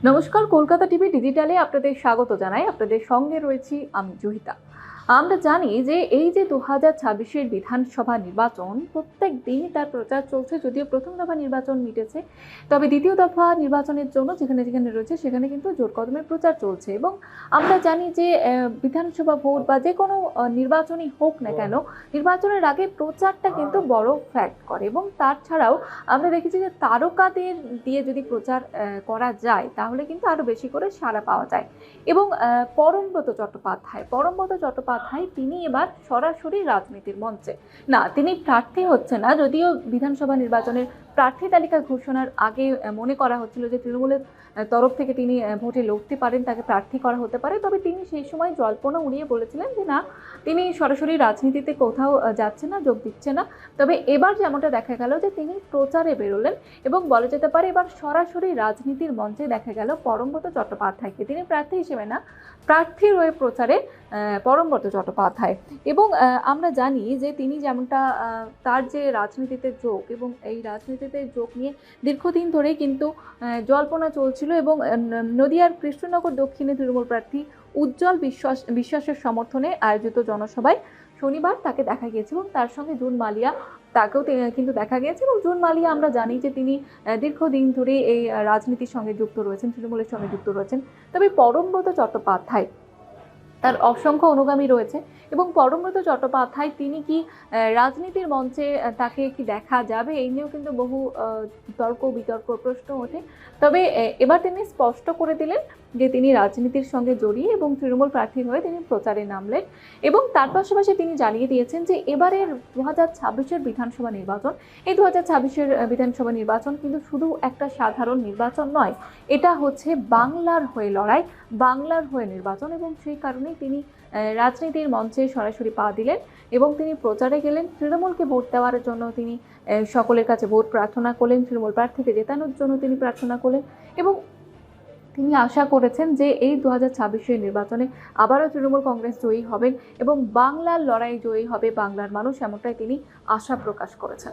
নমস্কার, কলকাতা টিভি ডিজিটালে আপনাদের স্বাগত জানাই। আপনাদের সঙ্গে রয়েছি আমি জহিতা। আমরা জানি যে এই যে 2026-এর বিধানসভা নির্বাচন, প্রত্যেক দিনই তার প্রচার চলছে। যদিও প্রথম দফা নির্বাচন মিটেছে, তবে দ্বিতীয় দফা নির্বাচনের জন্য যেখানে যেখানে রয়েছে সেখানে কিন্তু জোর কদমে প্রচার চলছে। এবং আমরা জানি যে বিধানসভা ভোট বা যে কোনো নির্বাচনই হোক না কেন, নির্বাচনের আগে প্রচারটা কিন্তু বড় ফ্যাক্ট করে। এবং তার ছাড়াও আমরা দেখেছি যে তারকাদের দিয়ে যদি প্রচার করা যায় তাহলে কিন্তু আরো বেশি করে সাড়া পাওয়া যায়। এবং পরমব্রত চট্টোপাধ্যায় তিনি এবার সরাসরি রাজনীতির মঞ্চে। না, তিনি প্রার্থী হচ্ছে না, যদিও বিধানসভা নির্বাচনের প্রার্থী তালিকা ঘোষণার আগে মনে করা হচ্ছিল যে তৃণমূলের তরফ থেকে তিনি ভোটে লড়তে পারেন, তাকে প্রার্থী করা হতে পারে। তবে তিনি সেই সময় জল্পনা উড়িয়ে বলেছিলেন যে না, তিনি সরাসরি রাজনীতিতে কোথাও যাচ্ছে না, যোগ দিচ্ছে না। তবে এবার যেমনটা দেখা গেল যে তিনি প্রচারে বেরোলেন এবং বলা যেতে পারে এবার সরাসরি রাজনীতির মঞ্চে দেখা গেল পরমব্রত চট্টোপাধ্যায়কে। তিনি প্রার্থী হিসেবে না, প্রার্থীর হয়ে প্রচারে পরমব্রত চট্টোপাধ্যায়। এবং আমরা জানি যে তিনি যেমনটা তার যে রাজনীতিতে যোগ, এবং এই রাজনীতিতে যোগ নিয়ে দীর্ঘদিন ধরেই কিন্তু জল্পনা চলছিল। এবং নদিয়ার কৃষ্ণনগর দক্ষিণে তৃণমূল প্রার্থী উজ্জ্বল বিশ্বাসের সমর্থনে আয়োজিত জনসভায় শনিবার তাকে দেখা গিয়েছে এবং তার সঙ্গে জুন মালিয়া, তাকেও কিন্তু দেখা গিয়েছে। এবং জুন মালিয়া আমরা জানি যে তিনি দীর্ঘদিন ধরে এই রাজনীতির সঙ্গে যুক্ত রয়েছেন, তৃণমূলের সঙ্গে যুক্ত রয়েছেন। তবে পরমব্রত চট্টোপাধ্যায়, তার অসংখ্য অনুগামী রয়েছে। এবং পরমব্রত চট্টোপাধ্যায় তিনি কি রাজনীতির মঞ্চে তাকে কি দেখা যাবে, এই নিয়েও কিন্তু বহু তর্ক বিতর্ক প্রশ্ন ওঠে। তবে এবার তিনি স্পষ্ট করে দিলেন যে তিনি রাজনীতির সঙ্গে জড়িয়ে এবং তৃণমূল প্রার্থী হয়ে তিনি প্রচারে নামলেন। এবং তার পাশাপাশি তিনি জানিয়ে দিয়েছেন যে এবারের 2026-এর বিধানসভা নির্বাচন, এই 2026-এর বিধানসভা নির্বাচন কিন্তু শুধু একটা সাধারণ নির্বাচন নয়, এটা হচ্ছে বাংলার হয়ে লড়াই, বাংলার হয়ে নির্বাচন। এবং সেই কারণেই তিনি রাজনীতির মঞ্চে সরাসরি পা দিলেন এবং তিনি প্রচারে গেলেন। তৃণমূলকে ভোট দেওয়ার জন্য তিনি সকলের কাছে ভোট প্রার্থনা করলেন, তৃণমূল প্রার্থীকে জেতানোর জন্য তিনি প্রার্থনা করলেন। এবং তিনি আশা করেছেন যে এই 2026-এর নির্বাচনে আবারও তৃণমূল কংগ্রেস জয়ী হবেন এবং বাংলার লড়াই জয়ী হবে বাংলার মানুষ, এমনটাই তিনি আশা প্রকাশ করেছেন।